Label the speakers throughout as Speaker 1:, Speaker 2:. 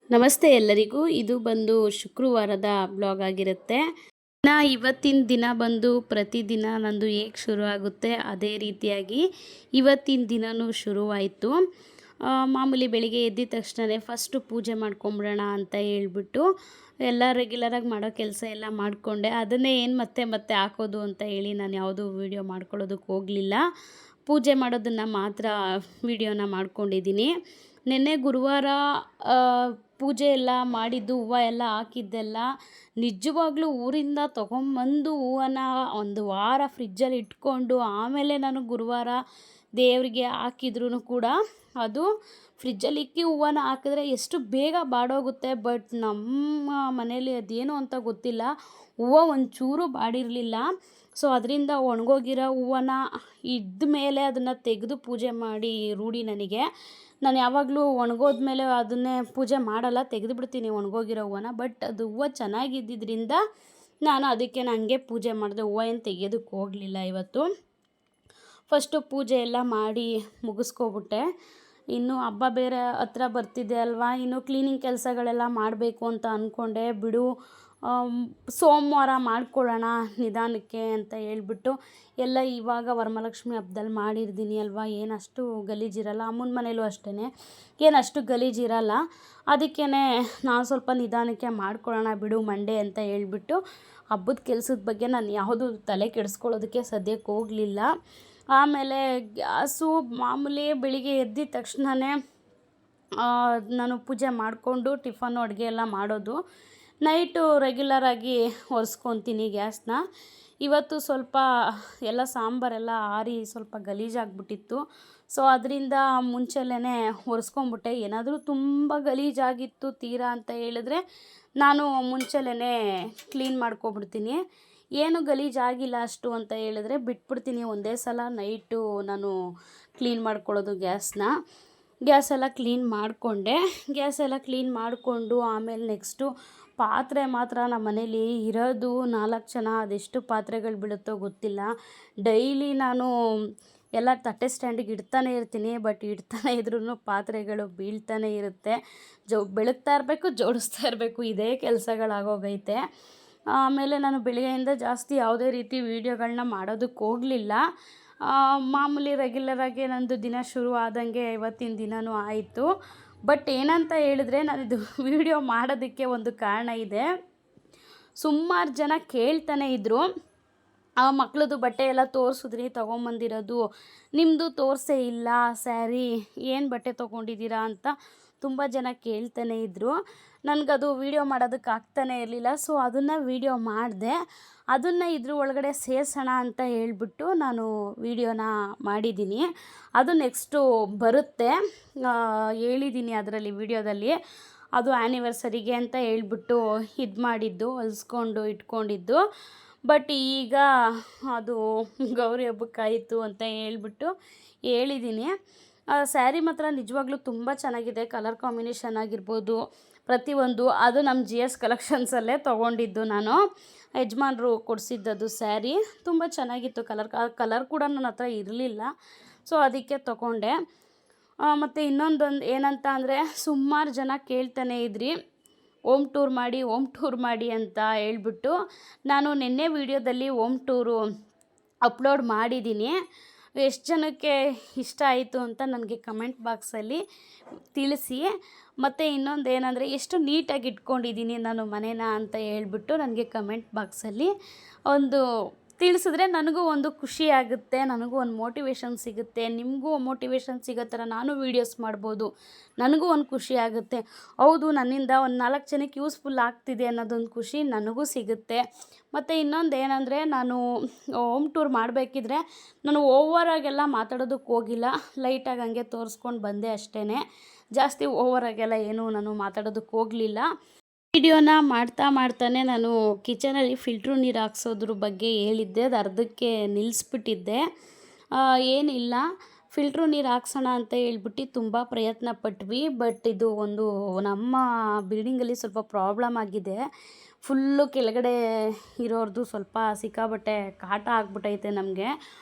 Speaker 1: ನಮಸ್ತೆ ಎಲ್ಲರಿಗೂ. ಇದು ಬಂದು ಶುಕ್ರವಾರದ ಬ್ಲಾಗ್ ಆಗಿರುತ್ತೆ. ಇವತ್ತಿನ ದಿನ ಬಂದು ಪ್ರತಿದಿನ ನಂದು ಹೇಗೆ ಶುರು ಆಗುತ್ತೆ ಅದೇ ರೀತಿಯಾಗಿ ಇವತ್ತಿನ ದಿನವೂ ಶುರುವಾಯಿತು. ಮಾಮೂಲಿ ಬೆಳಿಗ್ಗೆ ಎದ್ದಿದ ತಕ್ಷಣ ಫಸ್ಟು ಪೂಜೆ ಮಾಡ್ಕೊಂಬಿಡೋಣ ಅಂತ ಹೇಳ್ಬಿಟ್ಟು ಎಲ್ಲ ರೆಗ್ಯುಲರಾಗಿ ಮಾಡೋ ಕೆಲಸ ಎಲ್ಲ ಮಾಡಿಕೊಂಡೆ. ಅದನ್ನೇ ಏನು ಮತ್ತೆ ಮತ್ತೆ ಹಾಕೋದು ಅಂತ ಹೇಳಿ ನಾನು ಯಾವುದೂ ವೀಡಿಯೋ ಮಾಡ್ಕೊಳ್ಳೋದಕ್ಕೆ ಹೋಗಲಿಲ್ಲ. ಪೂಜೆ ಮಾಡೋದನ್ನು ಮಾತ್ರ ವೀಡಿಯೋನ ಮಾಡ್ಕೊಂಡಿದ್ದೀನಿ. ನಿನ್ನೆ ಗುರುವಾರ ಪೂಜೆ ಎಲ್ಲ ಮಾಡಿದ್ದು, ಹೂವು ಎಲ್ಲ ಹಾಕಿದ್ದೆಲ್ಲ ನಿಜವಾಗ್ಲೂ ಊರಿಂದ ತೊಗೊಂಬಂದು ಹೂವನ್ನು ಒಂದು ವಾರ ಫ್ರಿಜ್ಜಲ್ಲಿ ಇಟ್ಕೊಂಡು ಆಮೇಲೆ ನಾನು ಗುರುವಾರ ದೇವರಿಗೆ ಹಾಕಿದ್ರೂ ಕೂಡ ಅದು ಫ್ರಿಜ್ಜಲ್ಲಿ ಇಕ್ಕಿ ಹೂವನ್ನು ಹಾಕಿದ್ರೆ ಎಷ್ಟು ಬೇಗ ಬಾಡೋಗುತ್ತೆ. ಬಟ್ ನಮ್ಮ ಮನೇಲಿ ಅದೇನು ಅಂತ ಗೊತ್ತಿಲ್ಲ, ಹೂವು ಒಂಚೂರು ಬಾಡಿರಲಿಲ್ಲ. ಸೊ ಅದರಿಂದ ಒಣಗೋಗಿರೋ ಹೂವನ್ನು ಇದ್ದ ಮೇಲೆ ಅದನ್ನು ತೆಗೆದು ಪೂಜೆ ಮಾಡಿ ರೂಢಿ ನನಗೆ. ನಾನು ಯಾವಾಗಲೂ ಒಣಗೋದ್ಮೇಲೆ ಅದನ್ನೇ ಪೂಜೆ ಮಾಡಲ್ಲ, ತೆಗೆದುಬಿಡ್ತೀನಿ ಒಣಗೋಗಿರೋ ಹೂವನ್ನು. ಬಟ್ ಅದು ಹೂವು ಚೆನ್ನಾಗಿದ್ದರಿಂದ ನಾನು ಅದಕ್ಕೆ ಹಂಗೆ ಪೂಜೆ ಮಾಡಿದೆ, ಹೂವು ಏನು ತೆಗೆಯೋದಕ್ಕೆ ಹೋಗಲಿಲ್ಲ ಇವತ್ತು. ಫಸ್ಟು ಪೂಜೆ ಎಲ್ಲ ಮಾಡಿ ಮುಗಿಸ್ಕೊಬಿಟ್ಟೆ. ಇನ್ನು ಹಬ್ಬ ಬೇರೆ ಹತ್ರ ಬರ್ತಿದೆ ಅಲ್ವಾ, ಇನ್ನು ಕ್ಲೀನಿಂಗ್ ಕೆಲಸಗಳೆಲ್ಲ ಮಾಡಬೇಕು ಅಂತ ಅಂದ್ಕೊಂಡೆ. ಬಿಡು ಸೋಮವಾರ ಮಾಡ್ಕೊಳ್ಳೋಣ ನಿಧಾನಕ್ಕೆ ಅಂತ ಹೇಳ್ಬಿಟ್ಟು ಎಲ್ಲ ಇವಾಗ ವರಮಹಾಲಕ್ಷ್ಮಿ ಹಬ್ದಲ್ಲಿ ಮಾಡಿರ್ತೀನಿ ಅಲ್ವಾ, ಏನಷ್ಟು ಗಲೀಜಿರಲ್ಲ. ಅಮ್ಮನ ಮನೇಲೂ ಅಷ್ಟೇ ಏನಷ್ಟು ಗಲೀಜಿರಲ್ಲ. ಅದಕ್ಕೇ ನಾನು ಸ್ವಲ್ಪ ನಿಧಾನಕ್ಕೆ ಮಾಡ್ಕೊಳ್ಳೋಣ ಬಿಡು ಮಂಡೇ ಅಂತ ಹೇಳ್ಬಿಟ್ಟು ಹಬ್ಬದ ಕೆಲಸದ ಬಗ್ಗೆ ನಾನು ಯಾವುದೂ ತಲೆ ಕೆಡಿಸ್ಕೊಳ್ಳೋದಕ್ಕೆ ಸದ್ಯಕ್ಕೆ ಹೋಗಲಿಲ್ಲ. ಆಮೇಲೆ ಗ್ಯಾಸು ಮಾಮೂಲಿ ಬೆಳಿಗ್ಗೆ ಎದ್ದಿದ ತಕ್ಷಣವೇ ನಾನು ಪೂಜೆ ಮಾಡಿಕೊಂಡು ಟಿಫನ್ನು ಅಡುಗೆ ಎಲ್ಲ ಮಾಡೋದು. ನೈಟು ರೆಗ್ಯುಲರಾಗಿ ಒರೆಸ್ಕೊತೀನಿ ಗ್ಯಾಸ್ನ. ಇವತ್ತು ಸ್ವಲ್ಪ ಎಲ್ಲ ಸಾಂಬಾರೆಲ್ಲ ಆರಿ ಸ್ವಲ್ಪ ಗಲೀಜಾಗಿಬಿಟ್ಟಿತ್ತು. ಸೊ ಅದರಿಂದ ಮುಂಚೆಲೇ ಒರೆಸ್ಕೊಂಬಿಟ್ಟೆ. ಏನಾದರೂ ತುಂಬ ಗಲೀಜಾಗಿತ್ತು ತೀರಾ ಅಂತ ಹೇಳಿದ್ರೆ ನಾನು ಮುಂಚೆಲೇ ಕ್ಲೀನ್ ಮಾಡ್ಕೊಬಿಡ್ತೀನಿ. ಏನು ಗಲೀಜಾಗಿಲ್ಲ ಅಷ್ಟು ಅಂತ ಹೇಳಿದ್ರೆ ಬಿಟ್ಬಿಡ್ತೀನಿ. ಒಂದೇ ಸಲ ನೈಟು ನಾನು ಕ್ಲೀನ್ ಮಾಡ್ಕೊಳ್ಳೋದು ಗ್ಯಾಸೆಲ್ಲ ಕ್ಲೀನ್ ಮಾಡಿಕೊಂಡೆ. ಗ್ಯಾಸೆಲ್ಲ ಕ್ಲೀನ್ ಮಾಡಿಕೊಂಡು ಆಮೇಲೆ ನೆಕ್ಸ್ಟು ಪಾತ್ರೆ ಮಾತ್ರ ನಮ್ಮ ಮನೇಲಿ ಇರೋದು 4 ಜನ, ಅದೆಷ್ಟು ಪಾತ್ರೆಗಳು ಬೀಳುತ್ತೋ ಗೊತ್ತಿಲ್ಲ. ಡೈಲಿ ನಾನು ಎಲ್ಲ ತಟ್ಟೆ ಸ್ಟ್ಯಾಂಡಿಗೆ ಇಡ್ತಾನೆ ಇರ್ತೀನಿ. ಬಟ್ ಇಡ್ತಾನೆ ಇದ್ರೂ ಪಾತ್ರೆಗಳು ಬೀಳ್ತಾನೆ ಇರುತ್ತೆ. ಬೆಳಗ್ತಾ ಇರಬೇಕು, ಜೋಡಿಸ್ತಾ ಇರಬೇಕು, ಇದೇ ಕೆಲಸಗಳಾಗೋಗೈತೆ. ಆಮೇಲೆ ನಾನು ಬೆಳಗ್ಗೆಯಿಂದ ಜಾಸ್ತಿ ಯಾವುದೇ ರೀತಿ ವೀಡಿಯೋಗಳನ್ನ ಮಾಡೋದಕ್ಕೆ ಹೋಗಲಿಲ್ಲ. ಮಾಮೂಲಿ ರೆಗ್ಯುಲರಾಗಿ ನಂದು ದಿನ ಶುರು ಆದಂಗೆ ಇವತ್ತಿನ ದಿನವೂ ಆಯಿತು. ಬಟ್ ಏನಂತ ಹೇಳಿದ್ರೆ ನಾನಿದು ವೀಡಿಯೋ ಮಾಡೋದಕ್ಕೆ ಒಂದು ಕಾರಣ ಇದೆ. ಸುಮಾರು ಜನ ಕೇಳ್ತಾನೆ ಇದ್ದರು, ಆ ಮಕ್ಳದ್ದು ಬಟ್ಟೆ ಎಲ್ಲ ತೋರಿಸಿದ್ರಿ ತೊಗೊಂಬಂದಿರೋದು, ನಿಮ್ಮದು ತೋರಿಸೇ ಇಲ್ಲ ಸ್ಯಾರಿ, ಏನು ಬಟ್ಟೆ ತೊಗೊಂಡಿದ್ದೀರಾ ಅಂತ ತುಂಬ ಜನ ಕೇಳ್ತಾನೆ ಇದ್ದರು. ನನಗದು ವೀಡಿಯೋ ಮಾಡೋದಕ್ಕೆ ಆಗ್ತಾನೆ ಇರಲಿಲ್ಲ. ಸೊ ಅದನ್ನು ವೀಡಿಯೋ ಮಾಡಿದೆ. ಅದನ್ನು ಇದ್ರ ಒಳಗಡೆ ಸೇರಿಸೋಣ ಅಂತ ಹೇಳ್ಬಿಟ್ಟು ನಾನು ವೀಡಿಯೋನ ಮಾಡಿದ್ದೀನಿ. ಅದು ನೆಕ್ಸ್ಟು ಬರುತ್ತೆ, ಹೇಳಿದ್ದೀನಿ ಅದರಲ್ಲಿ ವೀಡಿಯೋದಲ್ಲಿ. ಅದು ಆ್ಯನಿವರ್ಸರಿಗೆ ಅಂತ ಹೇಳ್ಬಿಟ್ಟು ಇದು ಮಾಡಿದ್ದು, ಹೊಲಿಸ್ಕೊಂಡು ಇಟ್ಕೊಂಡಿದ್ದು. ಬಟ್ ಈಗ ಅದು ಗೌರಿ ಹಬ್ಬಕ್ಕಾಯಿತು ಅಂತ ಹೇಳ್ಬಿಟ್ಟು ಹೇಳಿದ್ದೀನಿ. ಸ್ಯಾರಿ ಮಾತ್ರ ನಿಜವಾಗ್ಲೂ ತುಂಬ ಚೆನ್ನಾಗಿದೆ. ಕಲರ್ ಕಾಂಬಿನೇಷನ್ ಆಗಿರ್ಬೋದು ಪ್ರತಿಯೊಂದು. ಅದು ನಮ್ಮ GS ಕಲೆಕ್ಷನ್ಸಲ್ಲೇ ತೊಗೊಂಡಿದ್ದು ನಾನು. ಯಜಮಾನ್ರು ಕೊಡಿಸಿದ್ದದು ಸ್ಯಾರಿ ತುಂಬ ಚೆನ್ನಾಗಿತ್ತು. ಕಲರ್ ಕೂಡ ನನ್ನ ಹತ್ರ ಇರಲಿಲ್ಲ. ಸೊ ಅದಕ್ಕೆ ತೊಗೊಂಡೆ. ಮತ್ತು ಇನ್ನೊಂದೊಂದು ಏನಂತ ಅಂದರೆ, ಸುಮಾರು ಜನ ಕೇಳ್ತಾನೆ ಇದ್ರಿ ಹೋಮ್ ಟೂರ್ ಮಾಡಿ ಅಂತ ಹೇಳ್ಬಿಟ್ಟು. ನಾನು ನಿನ್ನೆ ವೀಡಿಯೋದಲ್ಲಿ ಹೋಮ್ ಟೂರು ಅಪ್ಲೋಡ್ ಮಾಡಿದ್ದೀನಿ. ಎಷ್ಟು ಜನಕ್ಕೆ ಇಷ್ಟ ಆಯಿತು ಅಂತ ನನಗೆ ಕಮೆಂಟ್ ಬಾಕ್ಸಲ್ಲಿ ತಿಳಿಸಿ. ಮತ್ತು ಇನ್ನೊಂದು ಏನಂದರೆ, ಎಷ್ಟು ನೀಟಾಗಿ ಇಟ್ಕೊಂಡಿದ್ದೀನಿ ನಾನು ಮನೇನ ಅಂತ ಹೇಳ್ಬಿಟ್ಟು ನನಗೆ ಕಮೆಂಟ್ ಬಾಕ್ಸಲ್ಲಿ ಒಂದು ತಿಳಿಸಿದ್ರೆ ನನಗೂ ಒಂದು ಖುಷಿ ಆಗುತ್ತೆ, ನನಗೂ ಒಂದು ಮೋಟಿವೇಶನ್ ಸಿಗುತ್ತೆ. ನಿಮಗೂ ಮೋಟಿವೇಶನ್ ಸಿಗೋ ಥರ ನಾನು ವೀಡಿಯೋಸ್ ಮಾಡ್ಬೋದು, ನನಗೂ ಒಂದು ಖುಷಿ ಆಗುತ್ತೆ. ಹೌದು, ನನ್ನಿಂದ ಒಂದು 4 ಜನಕ್ಕೆ ಯೂಸ್ಫುಲ್ ಆಗ್ತಿದೆ ಅನ್ನೋದೊಂದು ಖುಷಿ ನನಗೂ ಸಿಗುತ್ತೆ. ಮತ್ತು ಇನ್ನೊಂದು ಏನಂದರೆ, ನಾನು ಹೋಮ್ ಟೂರ್ ಮಾಡಬೇಕಿದ್ರೆ ನಾನು ಓವರಾಗೆಲ್ಲ ಮಾತಾಡೋದಕ್ಕೆ ಹೋಗಿಲ್ಲ. ಲೈಟಾಗಿ ಹಂಗೆ ತೋರಿಸ್ಕೊಂಡು ಬಂದೆ ಅಷ್ಟೇ. ಜಾಸ್ತಿ ಓವರಾಗೆಲ್ಲ ಏನೂ ನಾನು ಮಾತಾಡೋದಕ್ಕೆ ಹೋಗಲಿಲ್ಲ. ವಿಡಿಯೋನ ಮಾಡ್ತಾನೆ ನಾನು ಕಿಚನಲ್ಲಿ ಫಿಲ್ಟ್ರ್ ನೀರು ಹಾಕ್ಸೋದ್ರ ಬಗ್ಗೆ ಹೇಳಿದ್ದೆ, ಅದು ಅರ್ಧಕ್ಕೆ ನಿಲ್ಲಿಸ್ಬಿಟ್ಟಿದ್ದೆ. ಏನಿಲ್ಲ, ಫಿಲ್ಟ್ರ್ ನೀರು ಹಾಕ್ಸೋಣ ಅಂತ ಹೇಳ್ಬಿಟ್ಟು ತುಂಬ ಪ್ರಯತ್ನ ಪಟ್ವಿ. ಬಟ್ ಇದು ಒಂದು ನಮ್ಮ ಬಿಲ್ಡಿಂಗಲ್ಲಿ ಸ್ವಲ್ಪ ಪ್ರಾಬ್ಲಮ್ ಆಗಿದೆ. ಫುಲ್ಲು ಕೆಳಗಡೆ ಇರೋರ್ದು ಸ್ವಲ್ಪ ಸಿಕ್ಕಾಬಟ್ಟೆ ಕಾಟ ಆಗ್ಬಿಟ್ಟೈತೆ ನಮಗೆ.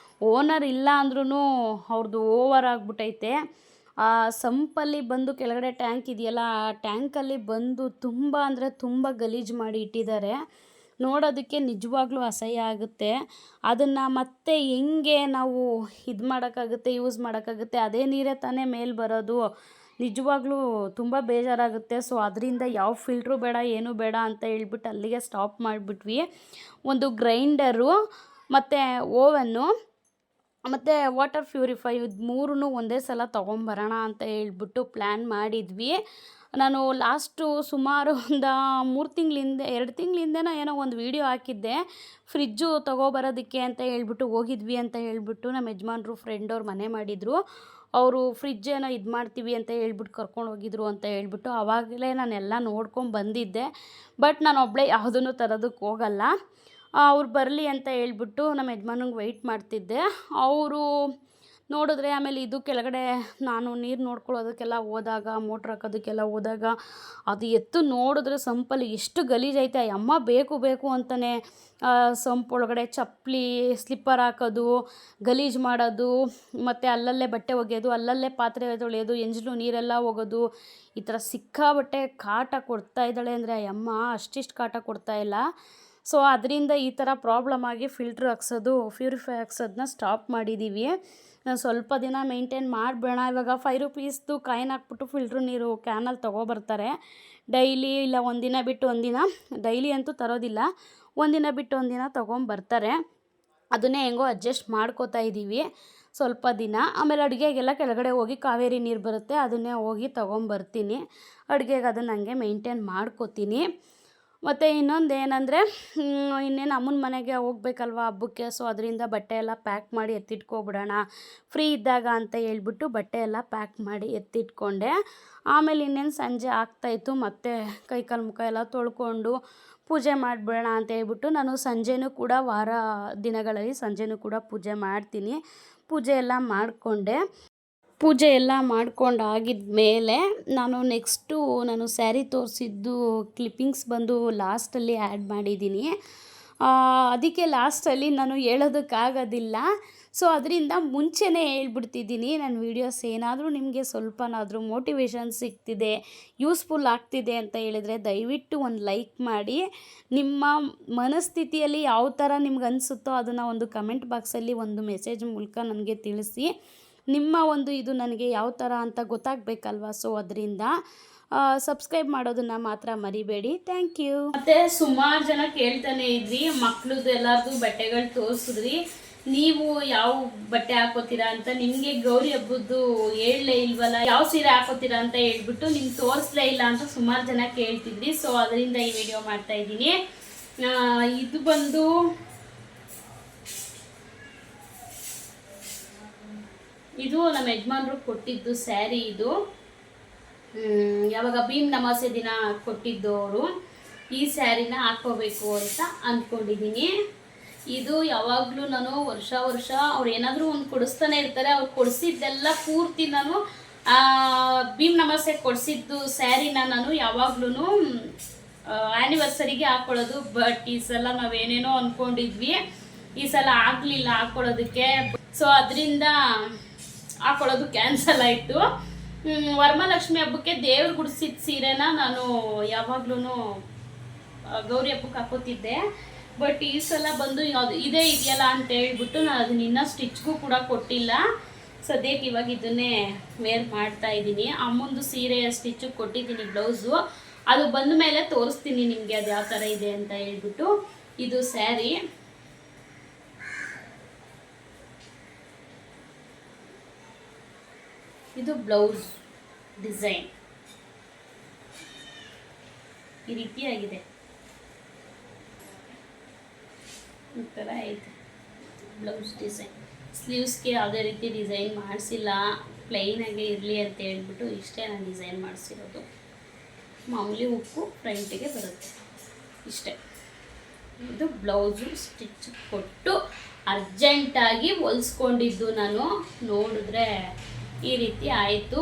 Speaker 1: ಓನರ್ ಇಲ್ಲ ಅಂದ್ರೂ ಅವ್ರದ್ದು ಓವರ್ ಆಗಿಬಿಟ್ಟೈತೆ. ಆ ಸಂಪಲ್ಲಿ ಬಂದು ಕೆಳಗಡೆ ಟ್ಯಾಂಕ್ ಇದೆಯಲ್ಲ, ಆ ಟ್ಯಾಂಕಲ್ಲಿ ಬಂದು ತುಂಬ ಅಂದರೆ ತುಂಬ ಗಲೀಜು ಮಾಡಿ ಇಟ್ಟಿದ್ದಾರೆ. ನೋಡೋದಕ್ಕೆ ನಿಜವಾಗ್ಲೂ ಅಸಹ್ಯ ಆಗುತ್ತೆ. ಅದನ್ನು ಮತ್ತೆ ಹೆಂಗೆ ನಾವು ಇದು ಮಾಡೋಕ್ಕಾಗುತ್ತೆ, ಯೂಸ್ ಮಾಡೋಕ್ಕಾಗುತ್ತೆ? ಅದೇ ನೀರೇ ತಾನೇ ಮೇಲೆ ಬರೋದು. ನಿಜವಾಗ್ಲೂ ತುಂಬ ಬೇಜಾರಾಗುತ್ತೆ. ಸೊ ಅದರಿಂದ ಯಾವ ಫಿಲ್ಟ್ರು ಬೇಡ, ಏನೂ ಬೇಡ ಅಂತ ಹೇಳ್ಬಿಟ್ಟು ಅಲ್ಲಿಗೆ ಸ್ಟಾಪ್ ಮಾಡಿಬಿಟ್ವಿ. ಒಂದು ಗ್ರೈಂಡರು ಮತ್ತು ಓವನ್ನು ಮತ್ತು ವಾಟರ್ ಪ್ಯೂರಿಫೈ ಇದು ಮೂರೂ ಒಂದೇ ಸಲ ತೊಗೊಂಬರೋಣ ಅಂತ ಹೇಳ್ಬಿಟ್ಟು ಪ್ಲ್ಯಾನ್ ಮಾಡಿದ್ವಿ. ನಾನು ಲಾಸ್ಟು ಸುಮಾರು ಒಂದು 3 ತಿಂಗಳಿಂದ 2 ತಿಂಗಳಿಂದನೋ ಏನೋ ಒಂದು ವೀಡಿಯೋ ಹಾಕಿದ್ದೆ. ಫ್ರಿಜ್ಜು ತೊಗೊಬರೋದಕ್ಕೆ ಅಂತ ಹೇಳ್ಬಿಟ್ಟು ಹೋಗಿದ್ವಿ ಅಂತ ಹೇಳ್ಬಿಟ್ಟು ನಮ್ಮ ಯಜಮಾನ್ರು ಫ್ರೆಂಡವ್ರು ಮನೆ ಮಾಡಿದರು. ಅವರು ಫ್ರಿಜ್ ಏನೋ ಇದು ಮಾಡ್ತೀವಿ ಅಂತ ಹೇಳ್ಬಿಟ್ಟು ಕರ್ಕೊಂಡು ಹೋಗಿದ್ರು ಅಂತ ಹೇಳ್ಬಿಟ್ಟು ಆವಾಗಲೇ ನಾನೆಲ್ಲ ನೋಡ್ಕೊಂಡು ಬಂದಿದ್ದೆ. ಬಟ್ ನಾನು ಒಬ್ಬಳೇ ಯಾವುದನ್ನು ತರೋದಕ್ಕೆ ಹೋಗಲ್ಲ. ಅವ್ರು ಬರಲಿ ಅಂತ ಹೇಳ್ಬಿಟ್ಟು ನಮ್ಮ ಯಜಮಾನಂಗೆ ವೆಯ್ಟ್ ಮಾಡ್ತಿದ್ದೆ. ಅವರು ನೋಡಿದ್ರೆ ಆಮೇಲೆ ಇದು ಕೆಳಗಡೆ ನಾನು ನೀರು ನೋಡ್ಕೊಳ್ಳೋದಕ್ಕೆಲ್ಲ ಹೋದಾಗ, ಮೋಟ್ರ್ ಹಾಕೋದಕ್ಕೆಲ್ಲ ಹೋದಾಗ ಅದು ಎತ್ತು ನೋಡಿದ್ರೆ ಸಂಪಲ್ಲಿ ಎಷ್ಟು ಗಲೀಜೈತೆ. ಅಮ್ಮ ಬೇಕು ಬೇಕು ಅಂತಲೇ ಸಂಪೊಳಗಡೆ ಚಪ್ಪಲಿ, ಸ್ಲಿಪ್ಪರ್ ಹಾಕೋದು, ಗಲೀಜು ಮಾಡೋದು, ಮತ್ತು ಅಲ್ಲಲ್ಲೇ ಬಟ್ಟೆ ಒಗೆಯೋದು, ಅಲ್ಲಲ್ಲೇ ಪಾತ್ರೆ ತೊಳೆಯೋದು, ಎಂಜಲು ನೀರೆಲ್ಲ ಹೋಗೋದು, ಈ ಥರ ಸಿಕ್ಕಾಬಟ್ಟೆ ಕಾಟ ಕೊಡ್ತಾ ಇದ್ದಾಳೆ ಅಂದರೆ ಅಮ್ಮ ಅಷ್ಟಿಷ್ಟು ಕಾಟ ಕೊಡ್ತಾಯಿಲ್ಲ. ಸೊ ಅದರಿಂದ ಈ ಥರ ಪ್ರಾಬ್ಲಮ್ ಆಗಿ ಫಿಲ್ಟ್ರ್ ಹಾಕ್ಸೋದು, ಪ್ಯೂರಿಫೈ ಹಾಕ್ಸೋದನ್ನ ಸ್ಟಾಪ್ ಮಾಡಿದ್ದೀವಿ. ಸ್ವಲ್ಪ ದಿನ ಮೇಂಟೈನ್ ಮಾಡಬೇಡ. ಇವಾಗ 5 ರೂಪೀಸ್ದು ಕಾಯಿನ್ ಹಾಕ್ಬಿಟ್ಟು ಫಿಲ್ಟ್ರ್ ನೀರು ಕ್ಯಾನಲ್ಲಿ ತೊಗೊಬರ್ತಾರೆ. ಡೈಲಿ ಇಲ್ಲ ಒಂದಿನ ಬಿಟ್ಟು ಒಂದಿನ, ಡೈಲಿ ಅಂತೂ ತರೋದಿಲ್ಲ, ಒಂದಿನ ಬಿಟ್ಟು ಒಂದಿನ ತೊಗೊಂಬರ್ತಾರೆ. ಅದನ್ನೇ ಹೆಂಗೋ ಅಡ್ಜಸ್ಟ್ ಮಾಡ್ಕೋತಾ ಇದ್ದೀವಿ ಸ್ವಲ್ಪ ದಿನ. ಆಮೇಲೆ ಅಡುಗೆಗೆಲ್ಲ ಕೆಳಗಡೆ ಹೋಗಿ ಕಾವೇರಿ ನೀರು ಬರುತ್ತೆ, ಅದನ್ನೇ ಹೋಗಿ ತೊಗೊಂಬರ್ತೀನಿ. ಅಡುಗೆಗೆ ಅದನ್ನು ಹಂಗೆ ಮೇಂಟೈನ್ ಮಾಡ್ಕೋತೀನಿ. ಮತ್ತು ಇನ್ನೊಂದು ಏನಂದರೆ, ಇನ್ನೇನು ಅಮ್ಮನ ಮನೆಗೆ ಹೋಗ್ಬೇಕಲ್ವ ಹಬ್ಬಕ್ಕೆ. ಸೊ ಅದರಿಂದ ಬಟ್ಟೆ ಎಲ್ಲ ಪ್ಯಾಕ್ ಮಾಡಿ ಎತ್ತಿಟ್ಕೊಬಿಡೋಣ ಫ್ರೀ ಇದ್ದಾಗ ಅಂತ ಹೇಳ್ಬಿಟ್ಟು ಬಟ್ಟೆ ಎಲ್ಲ ಪ್ಯಾಕ್ ಮಾಡಿ ಎತ್ತಿಟ್ಕೊಂಡೆ. ಆಮೇಲೆ ಇನ್ನೇನು ಸಂಜೆ ಆಗ್ತಾಯಿತ್ತು, ಮತ್ತು ಕೈಕಾಲು ಮುಖ ಎಲ್ಲ ತೊಳ್ಕೊಂಡು ಪೂಜೆ ಮಾಡಿಬಿಡೋಣ ಅಂತ ಹೇಳ್ಬಿಟ್ಟು ನಾನು ಸಂಜೆನೂ ಕೂಡ ವಾರ ದಿನಗಳಲ್ಲಿ ಸಂಜೆನೂ ಕೂಡ ಪೂಜೆ ಮಾಡ್ತೀನಿ. ಪೂಜೆ ಎಲ್ಲ ಮಾಡಿಕೊಂಡೆ. ಪೂಜೆ ಎಲ್ಲ ಮಾಡ್ಕೊಂಡಾಗಿದ್ದ ಮೇಲೆ ನಾನು ಸ್ಯಾರಿ ತೋರಿಸಿದ್ದು ಕ್ಲಿಪ್ಪಿಂಗ್ಸ್ ಬಂದು ಲಾಸ್ಟಲ್ಲಿ ಆ್ಯಡ್ ಮಾಡಿದ್ದೀನಿ. ಅದಕ್ಕೆ ಲಾಸ್ಟಲ್ಲಿ ನಾನು ಹೇಳೋದಕ್ಕಾಗೋದಿಲ್ಲ. ಸೊ ಅದರಿಂದ ಮುಂಚೆನೇ ಹೇಳ್ಬಿಡ್ತಿದ್ದೀನಿ. ನನ್ನ ವೀಡಿಯೋಸ್ ಏನಾದರೂ ನಿಮಗೆ ಸ್ವಲ್ಪನಾದರೂ ಮೋಟಿವೇಶನ್ ಸಿಗ್ತಿದೆ, ಯೂಸ್ಫುಲ್ ಆಗ್ತಿದೆ ಅಂತ ಹೇಳಿದರೆ ದಯವಿಟ್ಟು ಒಂದು ಲೈಕ್ ಮಾಡಿ. ನಿಮ್ಮ ಮನಸ್ಥಿತಿಯಲ್ಲಿ ಯಾವ ಥರ ನಿಮ್ಗೆ ಅನಿಸುತ್ತೋ ಅದನ್ನು ಒಂದು ಕಮೆಂಟ್ ಬಾಕ್ಸಲ್ಲಿ ಒಂದು ಮೆಸೇಜ್ ಮೂಲಕ ನನಗೆ ತಿಳಿಸಿ. ನಿಮ್ಮ ಒಂದು ಇದು ನನಗೆ ಯಾವ ಥರ ಅಂತ ಗೊತ್ತಾಗಬೇಕಲ್ವ. ಸೊ ಅದರಿಂದ ಸಬ್ಸ್ಕ್ರೈಬ್ ಮಾಡೋದನ್ನು ಮಾತ್ರ ಮರಿಬೇಡಿ. Thank you. ಮತ್ತು ಸುಮಾರು ಜನ ಕೇಳ್ತಾನೆ ಇದ್ರಿ, ಮಕ್ಳದ್ದು ಎಲ್ಲರದು ಬಟ್ಟೆಗಳು ತೋರಿಸಿದ್ರಿ, ನೀವು ಯಾವ ಬಟ್ಟೆ ಹಾಕೋತೀರಾ ಅಂತ. ನಿಮಗೆ ಗೌರಿ ಹಬ್ಬದ್ದು ಹೇಳಲೇ ಇಲ್ವಲ್ಲ, ಯಾವ ಸೀರೆ ಹಾಕೋತೀರಾ ಅಂತ ಹೇಳ್ಬಿಟ್ಟು ನಿಮ್ಗೆ ತೋರಿಸ್ಲೇ ಇಲ್ಲ ಅಂತ ಸುಮಾರು ಜನ ಕೇಳ್ತಿದ್ರಿ. ಸೊ ಅದರಿಂದ ಈ ವಿಡಿಯೋ ಮಾಡ್ತಾ ಇದ್ದೀನಿ. ಇದು ಬಂದು ಇದು ನಮ್ಮ ಯಜಮಾನ್ರು ಕೊಟ್ಟಿದ್ದು ಸ್ಯಾರಿ. ಇದು ಯಾವಾಗ ಭೀಮ್ ನಮಾಸೆ ದಿನ ಕೊಟ್ಟಿದ್ದು ಅವರು. ಈ ಸ್ಯಾರಿನ ಹಾಕ್ಕೋಬೇಕು ಅಂತ ಅಂದ್ಕೊಂಡಿದ್ದೀನಿ. ಇದು ಯಾವಾಗಲೂ ನಾನು ವರ್ಷ ಅವ್ರು ಏನಾದರೂ ಒಂದು ಕೊಡಿಸ್ತಾನೆ ಇರ್ತಾರೆ. ಅವ್ರು ಕೊಡಿಸಿದ್ದೆಲ್ಲ ಪೂರ್ತಿ ನಾನು ಭೀಮ್ ನಮಾಸೆ ಕೊಡಿಸಿದ್ದು ಸ್ಯಾರಿನ ನಾನು ಯಾವಾಗ್ಲೂ ಆ್ಯನಿವರ್ಸರಿಗೆ ಹಾಕ್ಕೊಳ್ಳೋದು. ಬಟ್ ಈ ಸಲ ನಾವೇನೇನೋ ಅಂದ್ಕೊಂಡಿದ್ವಿ, ಈ ಸಲ ಆಗಲಿಲ್ಲ ಹಾಕ್ಕೊಳ್ಳೋದಕ್ಕೆ. ಸೊ ಅದರಿಂದ ಹಾಕೊಳ್ಳೋದು ಕ್ಯಾನ್ಸಲ್ ಆಯಿತು. ವರಮಹಾಲಕ್ಷ್ಮಿ ಹಬ್ಬಕ್ಕೆ ದೇವ್ರು ಗುಡಿಸಿದ ಸೀರೆನ ನಾನು ಯಾವಾಗ್ಲೂ ಗೌರಿ ಹಬ್ಬಕ್ಕೆ ಹಾಕೋತಿದ್ದೆ. ಬಟ್ ಈ ಸಲ ಬಂದು ಇದೇ ಇದೆಯಲ್ಲ ಅಂತ ಹೇಳ್ಬಿಟ್ಟು ನಾನು ಅದನ್ನ ಇನ್ನೂ ಸ್ಟಿಚ್ಗೂ ಕೂಡ ಕೊಟ್ಟಿಲ್ಲ. ಸದ್ಯಕ್ಕೆ ಇವಾಗ ಇದನ್ನೇ ವೇರ್ ಮಾಡ್ತಾ ಇದ್ದೀನಿ. ಅಮ್ಮಂದು ಸೀರೆ ಸ್ಟಿಚ್ಚು ಕೊಟ್ಟಿದ್ದೀನಿ ಬ್ಲೌಸು. ಅದು ಬಂದ ಮೇಲೆ ತೋರಿಸ್ತೀನಿ ನಿಮಗೆ ಅದು ಯಾವ ಥರ ಇದೆ ಅಂತ ಹೇಳ್ಬಿಟ್ಟು. ಇದು ಸ್ಯಾರಿ, ಇದು ಬ್ಲೌಸ್ ಡಿಸೈನ್ ಈ ರೀತಿಯಾಗಿದೆ. ಈ ಥರ ಐತೆ ಬ್ಲೌಸ್ ಡಿಸೈನ್. ಸ್ಲೀವ್ಸ್ಗೆ ಯಾವುದೇ ರೀತಿ ಡಿಸೈನ್ ಮಾಡಿಸಿಲ್ಲ, ಪ್ಲೈನಾಗೆ ಇರಲಿ ಅಂತ ಹೇಳ್ಬಿಟ್ಟು ಇಷ್ಟೇ ನಾನು ಡಿಸೈನ್ ಮಾಡಿಸಿರೋದು. ಮಾಮೂಲಿ ಉಕ್ಕು ಫ್ರಂಟಿಗೆ ಬರುತ್ತೆ ಇಷ್ಟೇ. ಇದು ಬ್ಲೌಸು ಸ್ಟಿಚ್ ಕೊಟ್ಟು ಅರ್ಜೆಂಟಾಗಿ ಹೊಲಿಸ್ಕೊಂಡಿದ್ದು ನಾನು. ನೋಡಿದ್ರೆ ಈ ರೀತಿ ಆಯಿತು.